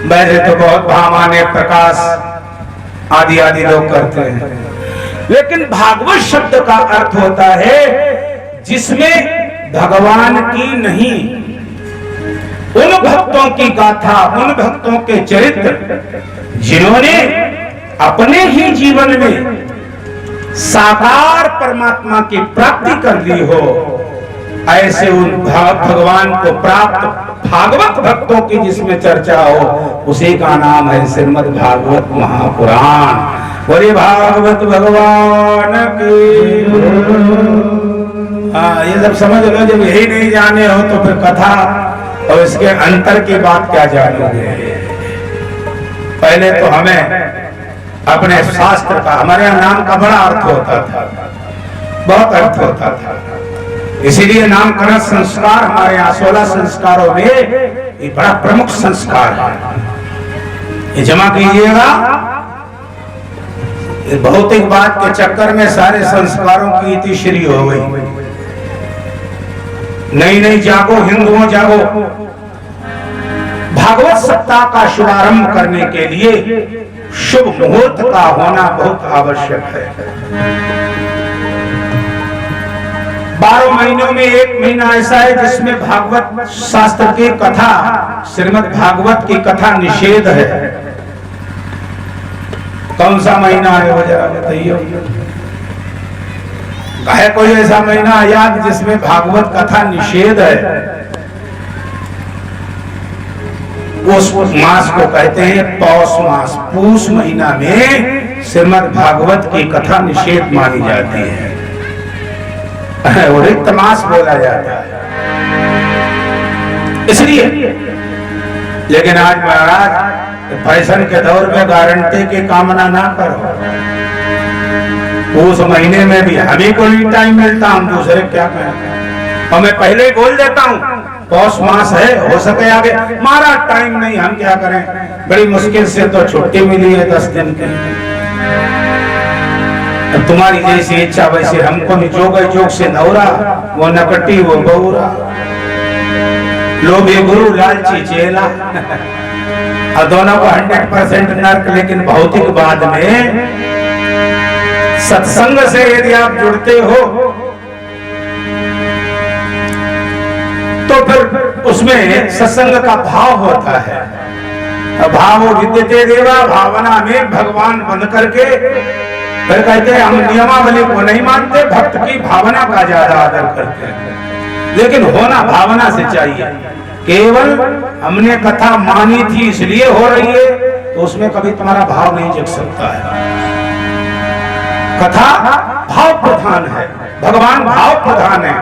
वैसे तो बहुत भामाने प्रकाश आदि आदि लोग करते हैं, लेकिन भागवत शब्द का अर्थ होता है जिसमें भगवान की नहीं, उन भक्तों की गाथा, उन भक्तों के चरित्र जिन्होंने अपने ही जीवन में साकार परमात्मा की प्राप्ति कर ली हो, ऐसे उन भगवान को प्राप्त भागवत भक्तों की जिसमें चर्चा हो, उसी का नाम है श्रीमद् भागवत महापुराण। बोले भागवत भगवान की। हाँ, ये सब समझ लो, जब यही नहीं जाने हो तो फिर कथा और इसके अंतर की बात क्या जानोगे। पहले तो हमें अपने शास्त्र का, हमारे यहाँ नाम का बड़ा अर्थ होता था, बहुत अर्थ होता था, इसीलिए नामकरण संस्कार हमारे यहाँ 16 संस्कारों में ये बड़ा प्रमुख संस्कार है। ये जमा कीजिएगा, भौतिक बात के चक्कर में सारे संस्कारों की इतिश्री हो गई। नई नई जागो हिंदुओं जागो। भागवत सप्ताह का शुभारंभ करने के लिए शुभ मुहूर्त का होना बहुत आवश्यक है। 12 महीनों में एक महीना ऐसा है जिसमें भागवत शास्त्र की कथा, श्रीमद् भागवत की कथा निषेध है। कौन सा महीना है वो जरा बताइए। है कोई ऐसा महीना याद जिसमें भागवत कथा निषेध है? उस मास को कहते हैं पौष मास। पूष महीना में श्रीमद् भागवत की कथा निषेध मानी जाती है, रिक्त मास बोला जाता है इसलिए। लेकिन आज महाराज फैशन के दौर में गारंटी की कामना ना करो। उस महीने में भी हमें को ही टाइम मिलता, हम दूसरे क्या करें। और मैं पहले ही बोल देता हूँ पौष मास है, हो सके आगे, हमारा टाइम नहीं, हम क्या करें। बड़ी मुश्किल से तो छुट्टी मिली है 10 दिन की। तुम्हारी जैसी इच्छा वैसे हमको भी जोग से नौरा, वो नकटी वो बहुरा, लोभी गुरु लालची चेला। और दोनों को 100% नर्क। लेकिन भौतिक बाद में सत्संग से यदि आप जुड़ते हो तो फिर उसमें सत्संग का भाव होता है। भाव विद्यते देवा, भावना में भगवान बंद करके फिर कहते हैं हम नियमावली को नहीं मानते, भक्त की भावना का ज्यादा आदर करते हैं। लेकिन होना भावना से चाहिए। केवल हमने कथा मानी थी इसलिए हो रही है तो उसमें कभी तुम्हारा भाव नहीं जग सकता है। कथा भाव प्रधान है, भगवान भाव प्रधान है।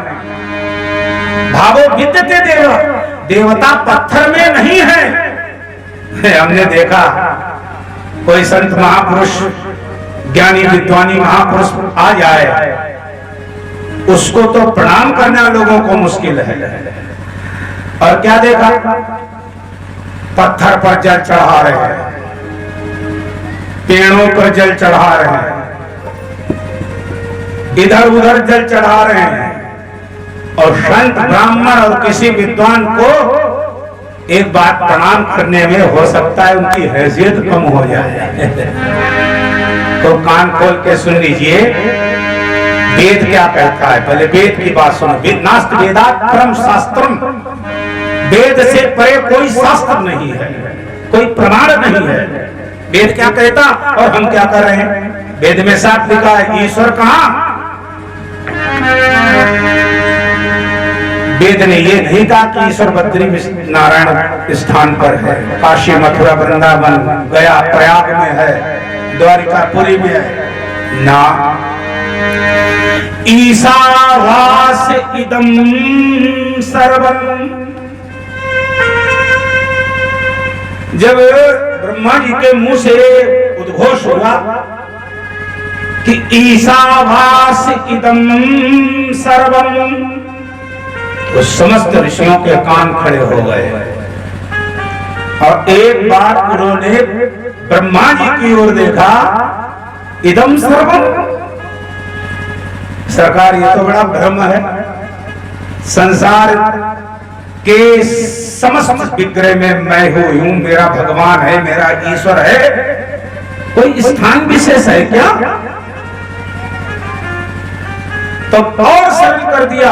भावो विद्यते देवा, देवता पत्थर में नहीं है। हमने देखा कोई संत महापुरुष, ज्ञानी विद्वानी महापुरुष आ जाए, उसको तो प्रणाम करना लोगों को मुश्किल है। और क्या देखा, पत्थर पर जल चढ़ा रहे हैं, पेड़ों पर जल चढ़ा रहे हैं, इधर उधर जल चढ़ा रहे हैं। और संत ब्राह्मण और किसी विद्वान को एक बात प्रणाम करने में हो सकता है उनकी हैसियत कम हो जाए। तो कान खोल के सुन लीजिए, वेद क्या कहता है। पहले वेद की बात सुनो। नास्त वेदात् परम शास्त्रम, वेद से परे कोई शास्त्र नहीं है, कोई प्रमाण नहीं है। वेद क्या कहता और हम क्या कर रहे हैं। वेद में साफ लिखा है ईश्वर कहाँ। वेद ने ये नहीं कहा कि ईश्वर बद्री नारायण स्थान पर है, काशी मथुरा वृंदावन गया प्रयाग में है, द्वारिकापुरी में है ना। ईशावास इदं सर्वं। जब ब्रह्मा जी के मुंह से उद्घोष हुआ कि ईशावास इदं सर्वं, तो समस्त ऋषियों के कान खड़े हो गए। और एक बार उन्होंने ब्रह्मा जी की ओर देखा, इदम सर्वम। सरकार ये तो बड़ा भ्रम है। संसार के समस्त विग्रह में मैं हूं, मेरा भगवान है, मेरा ईश्वर है, कोई स्थान विशेष है क्या? तो और सरल कर दिया,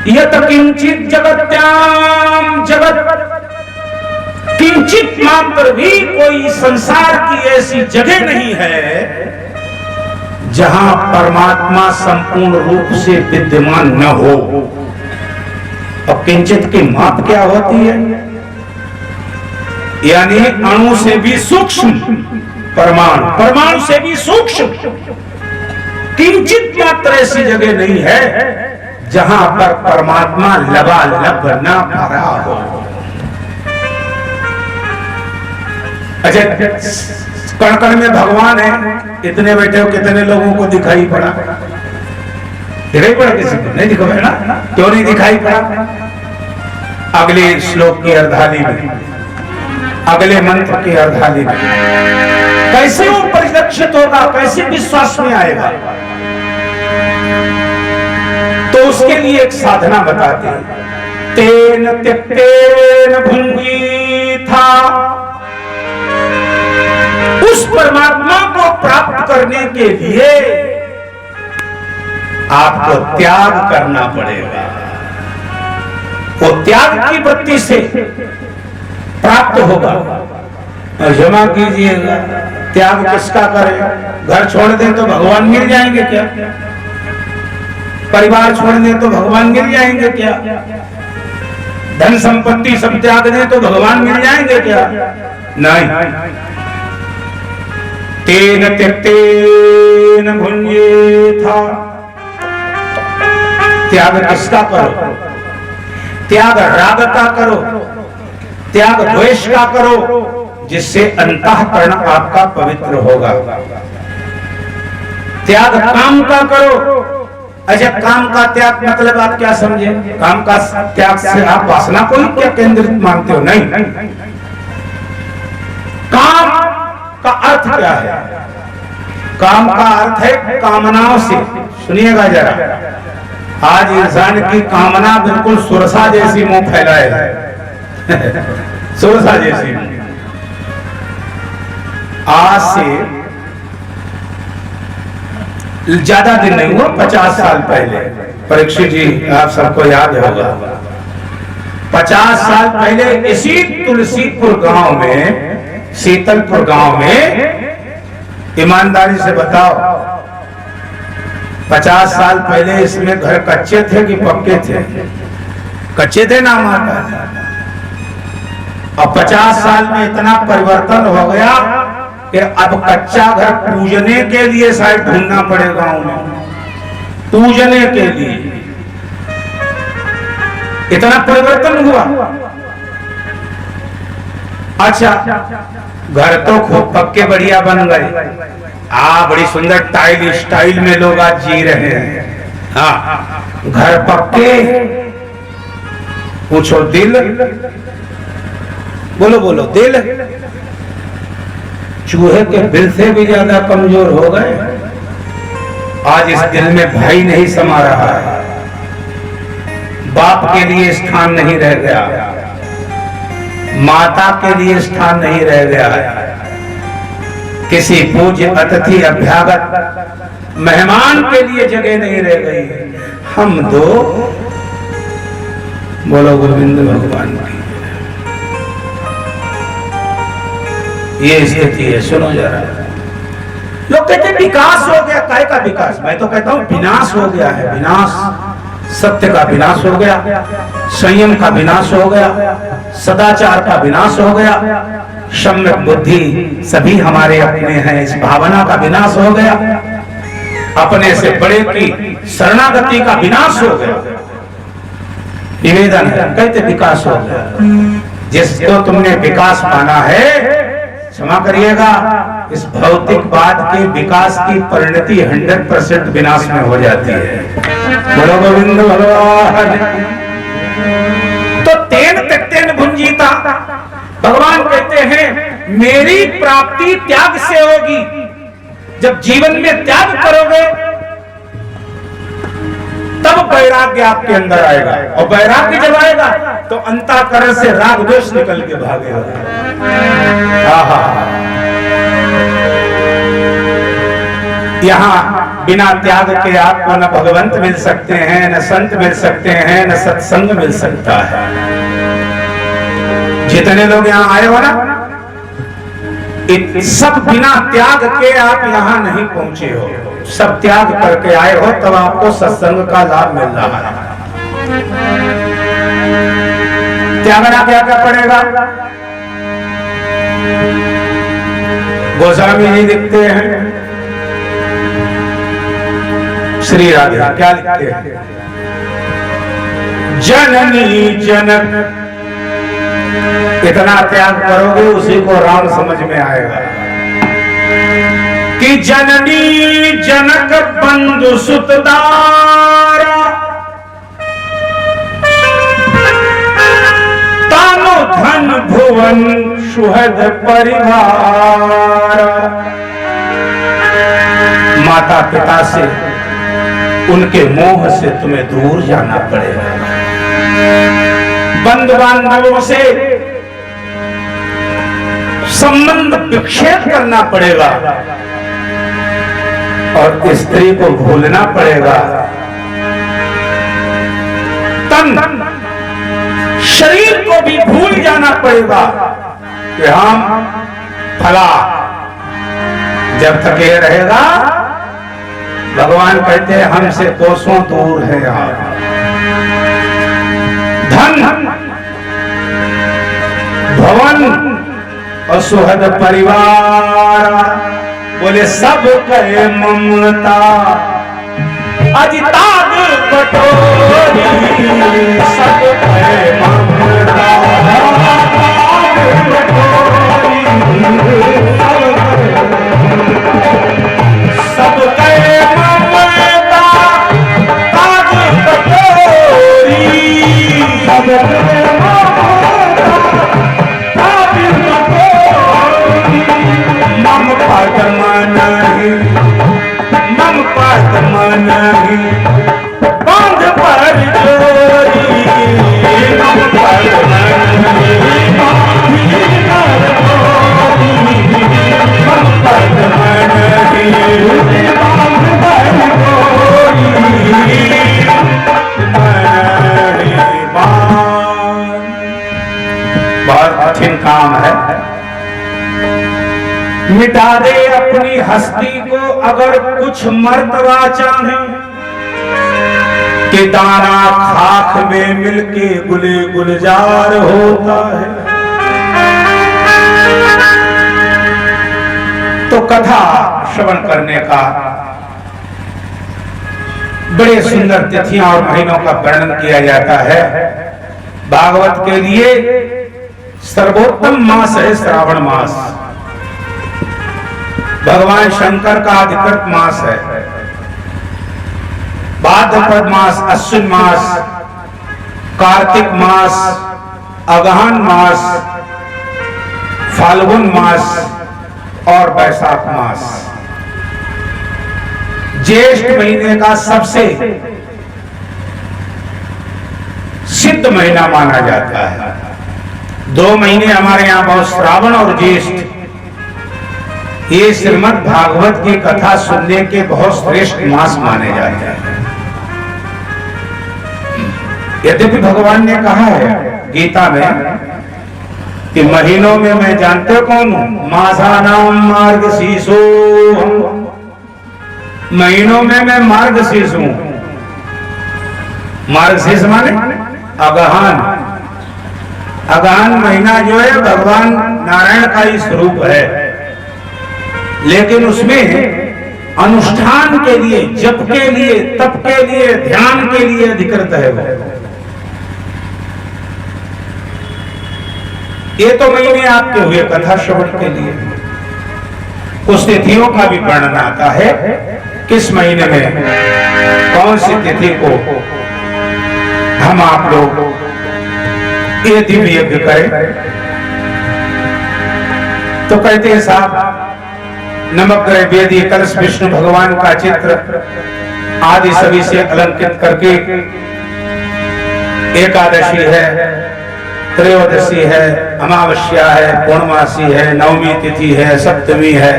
यत किंचित जगत्याम जगत, किंचित मात्र भी कोई संसार की ऐसी जगह नहीं है जहां परमात्मा संपूर्ण रूप से विद्यमान न हो। अब किंचित की माप क्या होती है? यानी अणु से भी सूक्ष्म परमाणु, परमाणु से भी सूक्ष्म, किंचित मात्र ऐसी जगह नहीं है जहां पर परमात्मा लबालब न भरा हो। अच्छा, कण कण में भगवान है, इतने बैठे हो, कितने लोगों को दिखाई पड़ा? दिखाई पड़ा किसी को? नहीं दिखाई पड़ा। क्यों नहीं दिखाई पड़ा? अगले श्लोक की अर्धाली में, अगले मंत्र की अर्धाली में कैसे वो परिलक्षित होगा, कैसे विश्वास में आएगा? तो उसके लिए एक साधना बताते हैं, तेन त्यक्तेन भुंजी था। उस परमात्मा को प्राप्त करने के लिए आपको त्याग करना पड़ेगा। वो त्याग की वृत्ति से प्राप्त होगा। और क्षमा कीजिएगा, त्याग किसका करें? घर छोड़ दें तो भगवान मिल जाएंगे क्या? परिवार छोड़ दें तो भगवान मिल जाएंगे क्या? धन संपत्ति सब त्याग दें तो भगवान मिल जाएंगे क्या? नहीं। तेन त्यक्तेन भुंजेथा। त्याग किसका करो? त्याग राग का करो, त्याग द्वेष का करो, जिससे अंतःकरण आपका पवित्र होगा। त्याग काम का करो। अच्छा, काम का त्याग मतलब आप क्या समझे? काम का त्याग से आप वासना को ही क्या केंद्रित मानते हो? नहीं। काम का अर्थ क्या है? काम का अर्थ है कामनाओं से। सुनिएगा जरा, आज इंसान की कामना बिल्कुल सुरसा जैसी मुंह फैलाए है। सुरसा जैसी। आज से ज्यादा दिन नहीं हुआ, 50 साल पहले, परीक्षित जी आप सबको याद होगा, 50 साल पहले इसी तुलसीपुर गांव में, शीतलपुर गांव में, ईमानदारी से बताओ 50 साल पहले इसमें घर कच्चे थे कि पक्के थे? कच्चे थे ना माता। अब 50 साल में इतना परिवर्तन हो गया कि अब कच्चा घर पूजने के लिए शायद ढूंढना पड़ेगा गांव में, पूजने के लिए। इतना परिवर्तन हुआ। अच्छा, घर तो खूब पक्के बढ़िया बन गए, बड़ी सुंदर टाइल स्टाइल में लोग आज जी रहे हैं। हाँ, घर पक्के, पूछो दिल, बोलो बोलो दिल चूहे के बिल से भी ज्यादा कमजोर हो गए। आज इस दिल में भाई नहीं समा रहा है, बाप के लिए स्थान नहीं रह गया, माता के लिए स्थान नहीं रह गया है, किसी पूज्य अतिथि अभ्यागत मेहमान के लिए जगह नहीं रह गई। हम दो, बोलो गोविंद भगवान की ये स्थिति है। सुनो जरा, लोग कहते हैं विकास हो गया। काय का विकास? मैं तो कहता हूं विनाश हो गया है। विनाश, सत्य का विनाश हो गया, संयम का विनाश हो गया, सदाचार का विनाश हो गया, सम्यक बुद्धि सभी हमारे अपने हैं, इस भावना का विनाश हो गया, अपने से बड़े की शरणागति का विनाश हो गया। निवेदन है, कहते विकास हो गया। जिसको तुमने विकास माना है, क्षमा करिएगा, इस भौतिकवाद के विकास की परिणति 100% विनाश में हो जाती है। बोलो गोविंद भगवान। तो तेन त्यक्तेन भुंजीता, भगवान कहते हैं मेरी प्राप्ति त्याग से होगी। जब जीवन में त्याग करोगे तब वैराग्य आपके अंदर आएगा। और वैराग्य जब आएगा तो अंतःकरण से राग द्वेष निकल के भागेगा। यहाँ बिना त्याग के आपको न भगवंत मिल सकते हैं, न संत मिल सकते हैं, न सत्संग मिल सकता है। जितने लोग यहाँ आए हो ना, सब बिना त्याग के आप यहाँ नहीं पहुंचे हो। सब त्याग करके आए हो, तब आपको सत्संग का लाभ मिल रहा है। त्यागना क्या क्या पड़ेगा? गोस्वामी जी लिखते हैं, श्री राधा क्या लिखते हैं? जननी जनक, इतना त्याग करोगे उसी को राम समझ में आएगा कि जननी जनक बंधु सुतदारा, तानो धन भुवन सुहृद परिवार। माता पिता से, उनके मोह से तुम्हें दूर जाना पड़ेगा। बंधु बांधवों से संबंध विक्षेप करना पड़ेगा और स्त्री को भूलना पड़ेगा। तन शरीर को भी भूल जाना पड़ेगा कि हम फला। जब तक ये रहेगा, भगवान कहते हैं हमसे कोसों दूर है आप। धन भवन और सुहृद परिवार, बोले सब कहे ममता अजिताग कटोरी, सब कहे ममता सब कहे ममता ताग कटोरी, सब कहे मम पदम नहीं, मम पदम नहीं, बांध पर जोरी, मम पदम नहीं, मम पदम नहीं, बहुत कठिन काम है। मिटा दे अपनी हस्ती को अगर कुछ मर्तबा चाहे, कि दाना खाक में मिलके गुले गुलजार होता है। तो कथा श्रवण करने का बड़े सुंदर तिथियां और महीनों का वर्णन किया जाता है। भागवत के लिए सर्वोत्तम मास है श्रावण मास। भगवान शंकर का अधिकृत मास है। भाद्रपद मास, अश्विन मास, कार्तिक मास, अगहन मास, फाल्गुन मास और वैशाख मास। ज्येष्ठ महीने का सबसे सिद्ध महीना माना जाता है। 2 महीने हमारे यहाँ बहुत, श्रावण और ज्येष्ठ, ये श्रीमद् भागवत की कथा सुनने के बहुत श्रेष्ठ मास माने जाते हैं। यद्यपि भगवान ने कहा है गीता में कि महीनों में मैं जानते कौन हूं? मासानाम मार्गशीर्षो, महीनों में मैं मार्गशीर्ष हूं। मार्गशीर्ष माने अगहन। अगहन महीना जो है भगवान नारायण का ही स्वरूप है, लेकिन उसमें अनुष्ठान के लिए, जप के लिए, तप के लिए, ध्यान के लिए अधिकृत है वो। ये तो महीने आपके हुए कथा श्रवण के लिए। कुछ तिथियों का भी वर्णन आता है, किस महीने में कौन सी तिथि को हम आप लोग ये दिव्य यज्ञ करें। तो कहते हैं साहब, नमक ग्रह वेदी कलश विष्णु भगवान का चित्र आदि सभी से अलंकृत करके एकादशी है, त्रयोदशी है, अमावस्या है, पूर्णमासी है, नवमी तिथि है, सप्तमी है,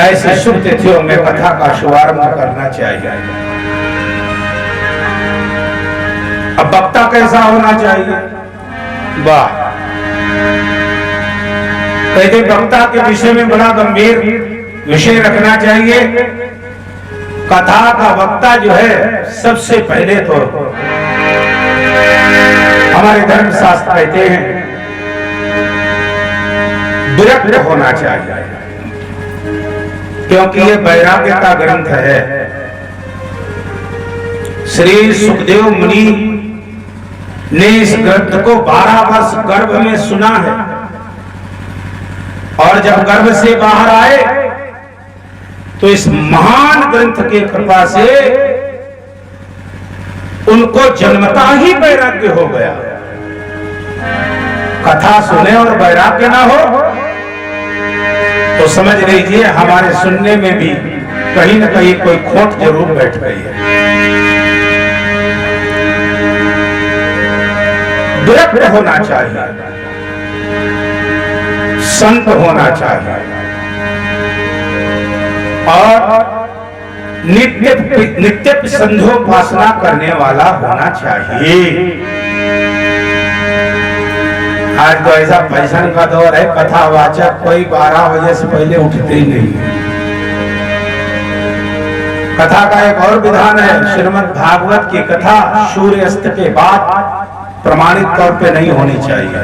ऐसे शुभ तिथियों में कथा का शुभारंभ करना चाहिए। अब वक्ता कैसा होना चाहिए? वाह, कहते वक्ता के विषय में बड़ा गंभीर विषय रखना चाहिए। कथा का वक्ता जो है सबसे पहले तो हमारे धर्मशास्त्र कहते हैं विरक्त होना चाहिए, क्योंकि ये वैराग्य का ग्रंथ है। श्री सुखदेव मुनि ने इस ग्रंथ को 12 वर्ष गर्भ में सुना है, और जब गर्भ से बाहर आए तो इस महान ग्रंथ के कृपा से उनको जन्मता ही वैराग्य हो गया। कथा सुने और वैराग्य ना हो तो समझ लीजिए हमारे सुनने में भी कहीं न कहीं कोई खोट जरूर बैठ गई है। विरक्त होना चाहिए, संत होना चाहिए, और नित्य संध्योपासना करने वाला होना चाहिए। आज तो ऐसा फैशन का दौर है, कथावाचक कोई 12 बजे से पहले उठते ही नहीं है। कथा का एक और विधान है, श्रीमद् भागवत की कथा सूर्यास्त के बाद प्रमाणित तौर पे नहीं होनी चाहिए,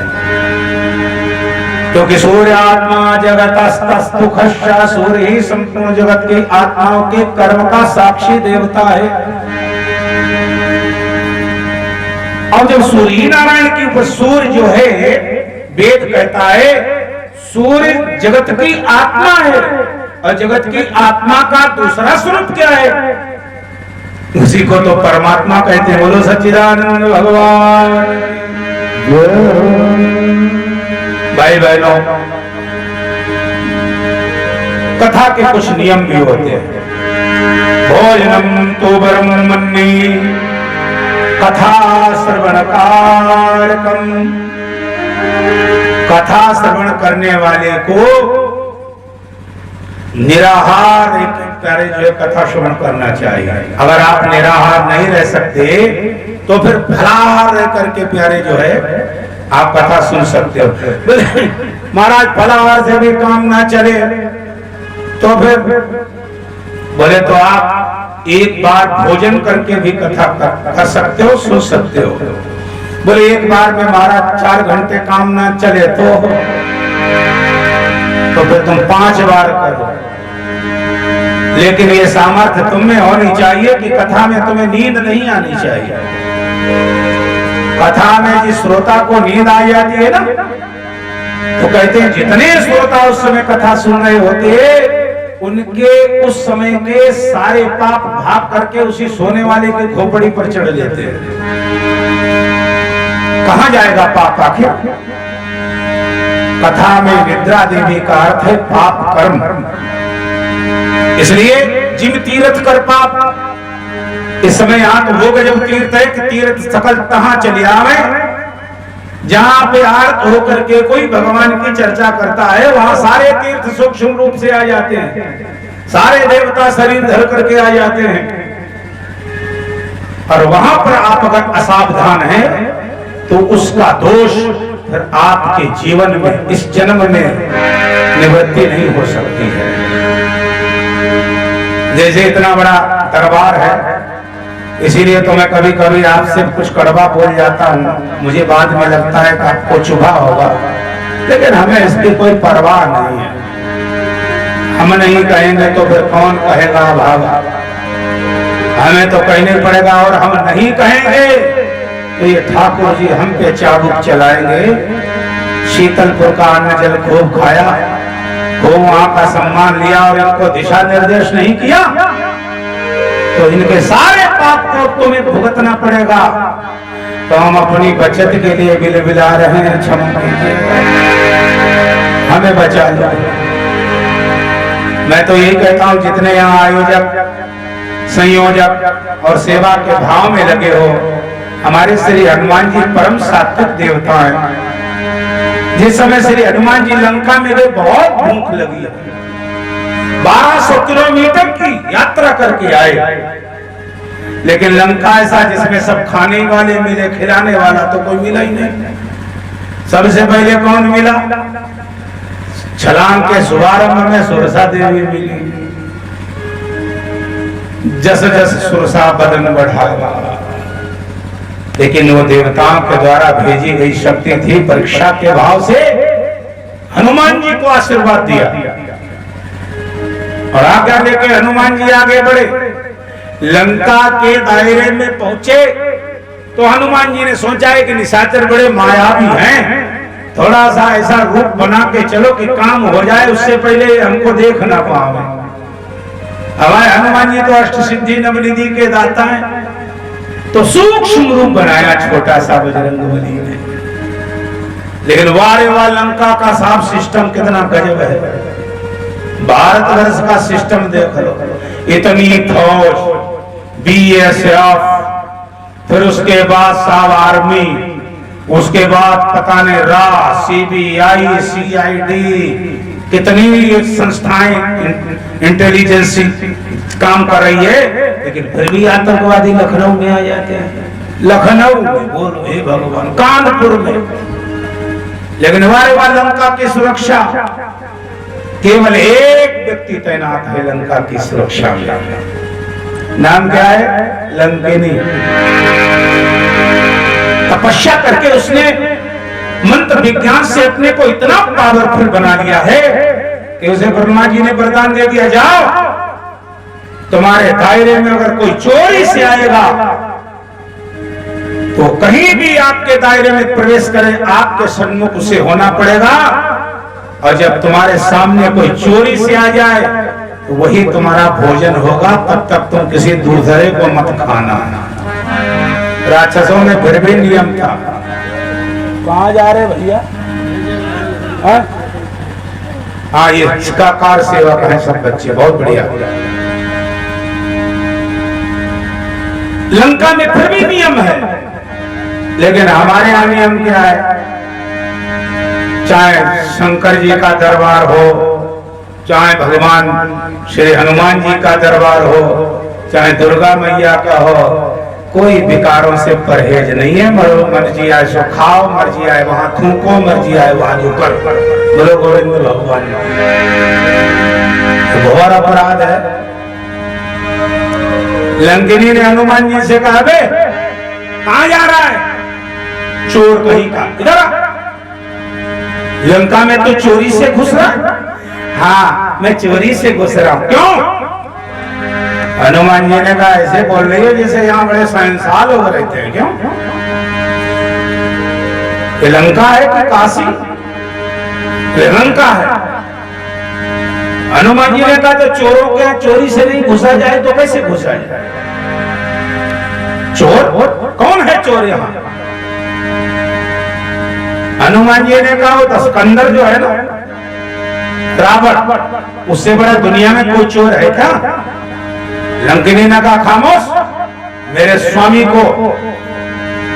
क्योंकि सूर्य आत्मा जगतस्तुखश्च, सूर्य ही संपूर्ण जगत की आत्माओं के कर्म का साक्षी देवता है। और जब सूर्य नारायण के ऊपर सूर्य जो है, वेद कहता है सूर्य जगत की आत्मा है, और जगत की आत्मा का दूसरा स्वरूप क्या है? उसी को तो परमात्मा कहते हैं। बोलो सच्चिदानंद भगवान। भाई बहनों, कथा के कुछ नियम भी होते हैं। भोजनम तो परम मन्ये कथा श्रवण कारकम, कथा श्रवण करने वाले को निराहार एक प्यारे जो है कथा श्रवण करना चाहिए। अगर आप निराहार नहीं रह सकते तो फिर फलाहार रह करके प्यारे जो है आप कथा सुन सकते हो। महाराज फलाहार से भी काम ना चले तो फिर बोले तो आप एक बार भोजन करके भी कथा कर सकते हो, सुन सकते हो। बोले एक बार में महाराज 4 घंटे काम ना चले तो फिर तुम 5 बार करो। लेकिन ये सामर्थ्य तुम में होनी चाहिए कि कथा में तुम्हें नींद नहीं आनी चाहिए। कथा में जिस श्रोता को नींद आ जाती है ना, तो कहते हैं जितने श्रोता उस समय कथा सुन रहे होते हैं उनके उस समय के सारे पाप भाग करके उसी सोने वाले की खोपड़ी पर चढ़ लेते हैं। कहां जाएगा पाप आखिर? कथा में निद्रा देवी का अर्थ है पाप कर्म। इसलिए जिम तीर्थ कर पाप। इस समय यहाँ तो वो गजब तीर्थ है कि तीर्थ सकल तहां चले आवे, जहां पे आर्त होकर के कोई भगवान की चर्चा करता है वहां सारे तीर्थ सूक्ष्म रूप से आ जाते हैं, सारे देवता शरीर धर करके आ जाते हैं। और वहां पर आप अगर असावधान हैं तो उसका दोष फिर आपके जीवन में इस जन्म में निवृत्ति नहीं हो सकती है। जैसे इतना बड़ा दरबार है, इसीलिए तो मैं कभी कभी आपसे कुछ कड़वा बोल जाता हूँ। मुझे बाद में लगता है कि आपको चुभा होगा, लेकिन हमें इसकी कोई परवाह नहीं है। हम नहीं कहेंगे तो फिर कौन कहेगा भागा? हमें तो कहने पड़ेगा, और हम नहीं कहेंगे तो ये ठाकुर जी हम पे चाबुक चलाएंगे। शीतलपुर का अन्न जल खूब खाया, खूब वहां का सम्मान लिया और इनको दिशा निर्देश नहीं किया तो इनके सारे पाप को तुम्हें भुगतना पड़ेगा। तो हम अपनी बचत के लिए बिलबिला रहे हैं, क्षमा कीजिए, हमें बचा लो। मैं तो यही कहता हूं जितने यहाँ आयोजक संयोजक और सेवा के भाव में लगे हो। हमारे श्री हनुमान जी परम सात्विक देवता हैं। जिस समय श्री हनुमान जी लंका में गए, बहुत भूख लगी, 1200 किलोमीटर की यात्रा करके आए, लेकिन लंका ऐसा जिसमें सब खाने वाले मिले, खिलाने वाला तो कोई मिला ही नहीं। सबसे पहले कौन मिला? छलांग के शुभारंभ में सुरसा देवी मिली। जस जस सुरसा बदन बढ़ावा, लेकिन वो देवताओं के द्वारा भेजी गई शक्ति थी। परीक्षा के भाव से हनुमान जी को आशीर्वाद दिया और आज्ञा लेके हनुमान जी आगे बढ़े। लंका के दायरे में पहुंचे तो हनुमान जी ने सोचा है कि निशाचर बड़े मायावी हैं, थोड़ा सा ऐसा रूप बना के चलो कि काम हो जाए, उससे पहले हमको देख ना पावे। हमारे हनुमान जी तो अष्ट सिद्धि नवनिधि के दाता हैं, तो सूक्ष्म रूप बनाया छोटा सा बजरंगबली ने। लेकिन वारे वाह, लंका का साफ सिस्टम कितना गजब है। भारतवर्ष का सिस्टम देख लो, इतनी फौज, BSF, फिर उसके बाद सब आर्मी, उसके बाद पता नहीं CBI, CID, कितनी संस्थाएं इंटेलिजेंस काम कर रही है, लेकिन फिर भी आतंकवादी लखनऊ में आ जाते हैं। लखनऊ में बोलो हे भगवान, कानपुर में। लेकिन हमारे वहां लंका की सुरक्षा केवल एक व्यक्ति तैनात है लंका की सुरक्षा में। नाम क्या है? लंकिनी। तपस्या करके उसने मंत्र विज्ञान से अपने को इतना पावरफुल बना लिया है कि उसे ब्रह्मा जी ने वरदान दे दिया, जाओ तुम्हारे दायरे में अगर कोई चोरी से आएगा तो कहीं भी आपके दायरे में प्रवेश करे, आपके सन्मुख उसे होना पड़ेगा। और जब तुम्हारे सामने कोई चोरी से आ जाए तो वही तुम्हारा भोजन होगा, तब तक तुम किसी दूसरे को मत खाना। राक्षसों में फिर भी नियम था। कहाँ जा रहे भैया? हाँ, ये शिकाकार सेवक है सब बच्चे, बहुत बढ़िया। लंका में फिर भी नियम है, लेकिन हमारे यहाँ नियम क्या है? चाहे शंकर जी का दरबार हो, चाहे भगवान श्री हनुमान जी का दरबार हो, चाहे दुर्गा मैया का हो, कोई विकारों से परहेज नहीं है। मर्जी आए सो खाओ, मर्जी आए वहां थूको, मर्जी आए वहां ऊपर। बोलो गोविंद भगवान। तो बहुत अपराध है। लंकिनी ने हनुमान जी से कहा, बे कहां जा रहा है? चोर कहीं का, इधर आ। लंका में तो चोरी से घुस रहा? हाँ, मैं चोरी से घुस रहा हूं। क्यों? हनुमान जी ने कहा, ऐसे बोल रही हो जैसे यहाँ बड़े साइंसदान लोग रहते हैं। क्यों? ये लंका है कि काशी? ये लंका है। हनुमान जी ने कहा, तो चोरों के चोरी से नहीं घुसा जाए तो कैसे घुसा जाए? चोर कौन है? चोर यहाँ हनुमान जी ने कहा, वो स्कंदर जो है ना, रावण, उससे बड़ा दुनिया में कोई चोर है क्या? लंकिनी ने कहा, खामोश, मेरे स्वामी को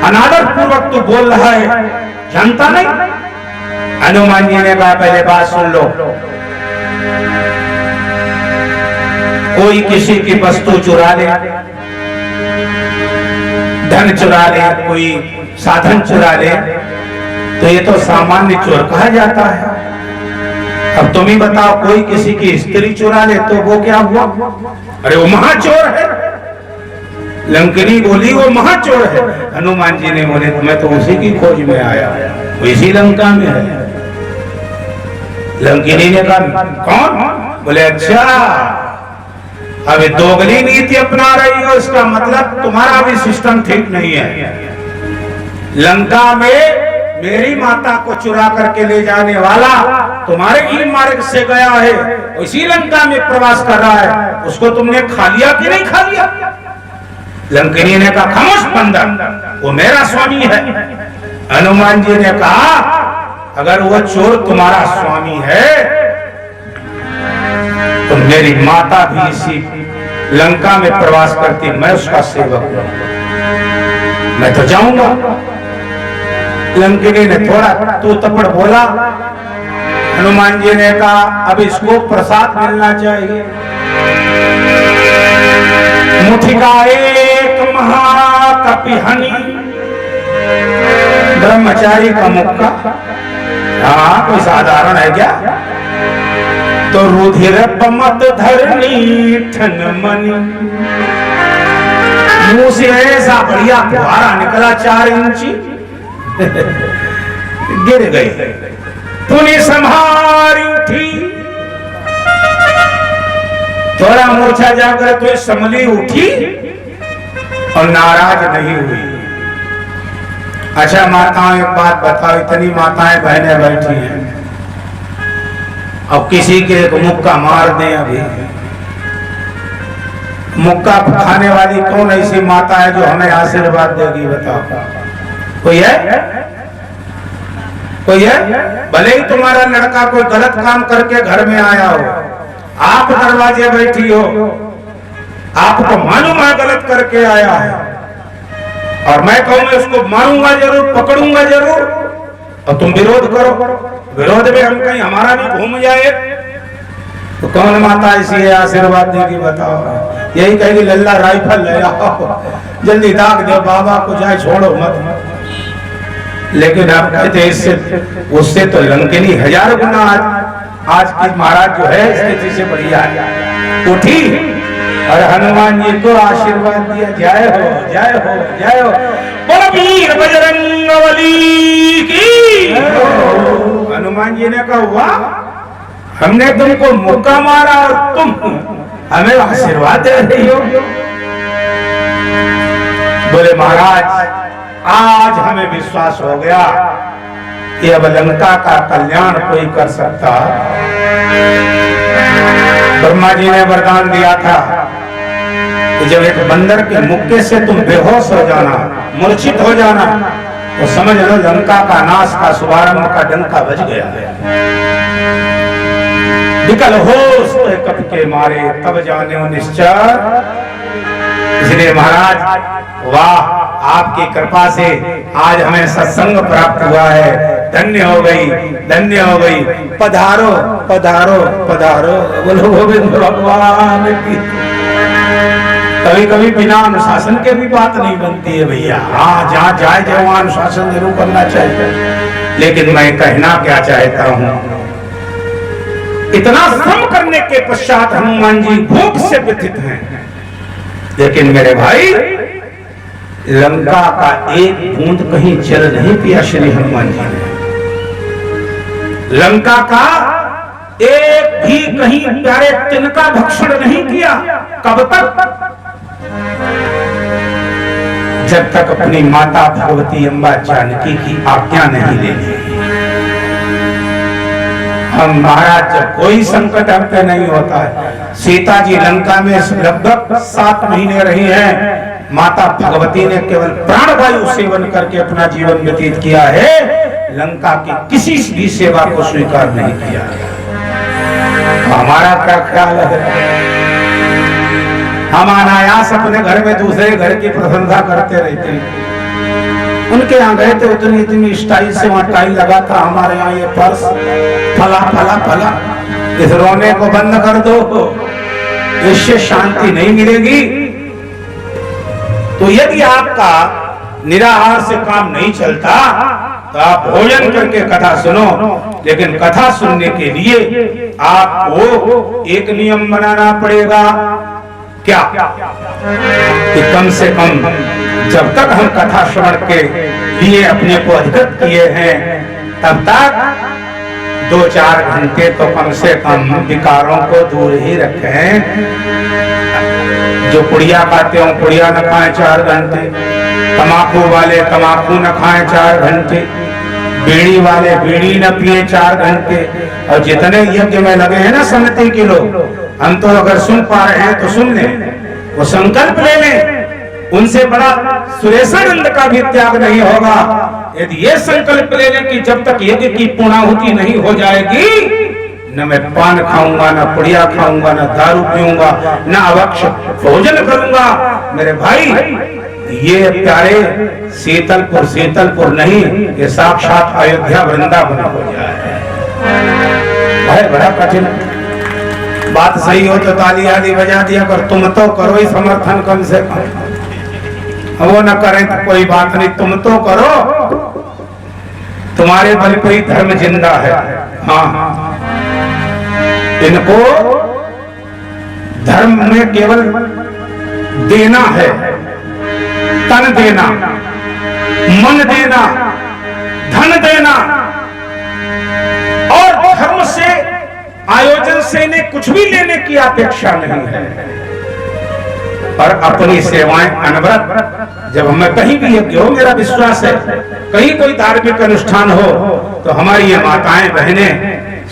अनादर पूर्वक तू बोल रहा है, जानता नहीं? हनुमान जी ने कहा, पहले बात सुन लो। कोई किसी की वस्तु चुरा ले, धन चुरा ले, कोई साधन चुरा ले, तो ये तो सामान्य चोर कहा जाता है। अब तुम ही बताओ, कोई किसी की स्त्री चुरा ले तो वो क्या हुआ? अरे वो महाचोर है। लंकिनी बोली, वो महाचोर है। हनुमान जी ने बोले, मैं तो उसी की खोज में आया, वो इसी लंका में है। लंकिनी ने कहा, कौन? बोले, अच्छा, अभी दोगली नीति अपना रही हो, इसका मतलब तुम्हारा भी सिस्टम ठीक नहीं है। लंका में मेरी माता को चुरा करके ले जाने वाला तुम्हारे ही मार्ग से गया है, इसी लंका में प्रवास कर रहा है, उसको तुमने खा लिया कि नहीं खा लिया? लंकिनी ने कहा, खामोश बंदर, वो मेरा स्वामी है। हनुमान जी ने कहा, अगर वो चोर तुम्हारा स्वामी है तो मेरी माता भी इसी लंका में प्रवास करती, मैं उसका सेवक हूं, मैं तो जाऊंगा। लंकिनी ने थोड़ा तू तपड़ बोला। हनुमान जी ने कहा अब इसको प्रसाद मिलना चाहिए। मुठिका एक महाकपिहनी, ब्रह्मचारी का मुक्का, हाँ कोई साधारण है क्या? तो रुधिर पमत धरनी ठन मनी, मुंह से ऐसा बढ़िया फुहारा निकला 4 इंची, गिर गई। तूने संभारी उठी, थोड़ा मूर्छा जाकर तो संभली उठी और नाराज नहीं हुई। अच्छा माताओं एक बात बताओ, इतनी माताएं बहनें बैठी हैं, अब किसी के एक मुक्का मार दें, अभी मुक्का खाने वाली कौन ऐसी माता है जो हमें आशीर्वाद देगी? बताओ, कोई है? कोई है? भले ही तुम्हारा लड़का कोई गलत काम करके घर में आया हो, आप दरवाजे बैठी हो, आपको मालूम है गलत करके आया है, और मैं कहूं मैं उसको मारूंगा जरूर, पकड़ूंगा जरूर, और तुम विरोध करो, विरोध में हम कहीं हमारा भी घूम जाए, तो कौन माता ऐसी है आशीर्वाद देगी? बताओ। यही कहेगी लल्ला राइफल ले आओ, जल्दी दाग दो बाबा को, जाए छोड़ो मत। लेकिन आप कहते इससे उससे तो लंकिनी 1000 गुना आज की महाराज जो है स्थिति से बढ़िया उठी और हनुमान जी को आशीर्वाद दिया, जय हो जय हो जय हो, बोलो वीर बजरंगबली की। हनुमान जी ने कहा वाह, हमने तुमको मुक्का मारा और तुम हमें आशीर्वाद दे रही हो। बोले महाराज आज हमें विश्वास हो गया कि अब लंका का कल्याण कोई कर सकता। ब्रह्मा जी ने वरदान दिया था कि जब एक बंदर के मुक्के से तुम बेहोश हो जाना, मूर्छित हो जाना, तो समझ लो लंका का नाश का शुभारंभ का डंका बज गया है। विकल होश तो कप के मारे तब जाने निश्चर। इसलिए महाराज वाह, आपकी कृपा से आज हमें सत्संग प्राप्त हुआ है, धन्य हो गई, धन्य हो गई। पधारो पधारो पधारो, बोलो गोविंद भगवान की। कभी कभी बिना अनुशासन के भी बात नहीं बनती है भैया, हाँ जहाँ जाए जाए वहां अनुशासन जरूर करना चाहिए। लेकिन मैं कहना क्या चाहता हूँ, इतना श्रम करने के पश्चात हनुमान जी भूख से व्यथित हैं, लेकिन मेरे भाई लंका का एक बूंद कहीं जल नहीं पिया श्री हनुमान जी ने। लंका का एक भी कहीं प्यारे तिनका भक्षण नहीं किया। कब तक? जब तक अपनी माता भगवती अम्बा जानकी की आज्ञा नहीं ले ली। हम महाराज जब कोई संकट हम पे नहीं होता है। सीता जी लंका में लगभग 7 महीने रही हैं। माता भगवती ने केवल प्राणवायु सेवन करके अपना जीवन व्यतीत किया है, लंका की किसी भी सेवा को स्वीकार नहीं किया। हमारा क्या ख्याल है? हम अनायास अपने घर में दूसरे घर की प्रशंसा करते रहते हैं। उनके यहाँ गए थे, उतनी इतनी स्टाइल से वहां टाइल लगा था, हमारे यहाँ ये पर्स फला फला फला। इस रोने को बंद कर दो, इससे शांति नहीं मिलेगी। तो यदि आपका निराहार से काम नहीं चलता तो आप भोजन करके कथा सुनो, लेकिन कथा सुनने के लिए आपको एक नियम बनाना पड़ेगा। क्या? कि कम से कम जब तक हम कथा श्रवण के लिए अपने को अधिकृत किए हैं, तब तक 2-4 घंटे तो कम से कम विकारों को दूर ही रखें। जो पुड़िया खाते हो पुड़िया न खाएं 4 घंटे, तमाकू वाले तमाकू न खाएं 4 घंटे, बीड़ी वाले बीड़ी न पिए 4 घंटे। और जितने यज्ञ में लगे हैं ना समिति के लोग, हम तो अगर सुन पा रहे हैं तो सुन लें, वो संकल्प ले लें। उनसे बड़ा सुरेशानंद का भी त्याग नहीं होगा। यदि ये संकल्प ले लें कि जब तक यज्ञ की पूर्णाहुति नहीं हो जाएगी न मैं पान खाऊंगा, न पुड़िया खाऊंगा, न दारू पीऊंगा, न अवक्ष भोजन करूंगा। मेरे भाई, ये प्यारे शीतलपुर नहीं, ये साक्षात अयोध्या वृंदावन हो जाए। भाई बड़ा कठिन बात। सही हो तो ताली आदि बजा दिया कर, तुम तो करो ही समर्थन कम से कम। वो न करें तो कोई बात नहीं, तुम तो करो, तुम्हारे बल पे ही धर्म जिंदा है। हाँ, इनको धर्म में केवल देना है, तन देना, मन देना, धन देना, और धर्म से, आयोजन से इन्हें कुछ भी लेने की अपेक्षा नहीं है। और अपनी सेवाएं अनवरत, जब मैं कहीं भी यज्ञ हो, मेरा विश्वास है कहीं कोई धार्मिक अनुष्ठान हो तो हमारी ये माताएं बहनें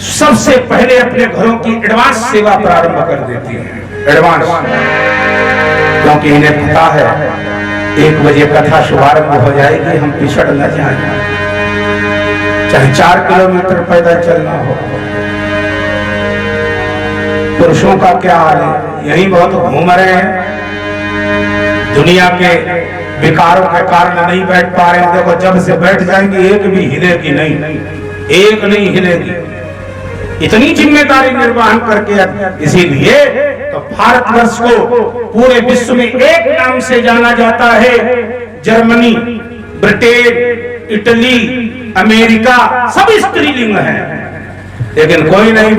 सबसे पहले अपने घरों की एडवांस सेवा प्रारंभ कर देती हैं। एडवांस, क्योंकि इन्हें पता है 1 बजे कथा शुभारंभ हो जाएगी, हम पिछड़ न जाएंगे, चाहे 4 किलोमीटर पैदल चलना हो। पुरुषों का क्या हाल है, यही बहुत घूम रहे हैं, दुनिया के विकारों के कारण नहीं बैठ पा रहे हैं। देखो, जब से बैठ जाएंगे एक भी हिलेगी नहीं, एक नहीं हिलेगी। इतनी जिम्मेदारी निर्वहन करके, इसीलिए तो भारतवर्ष को पूरे विश्व में एक नाम से जाना जाता है। जर्मनी, ब्रिटेन, इटली, अमेरिका सब स्त्रीलिंग है, लेकिन कोई नहीं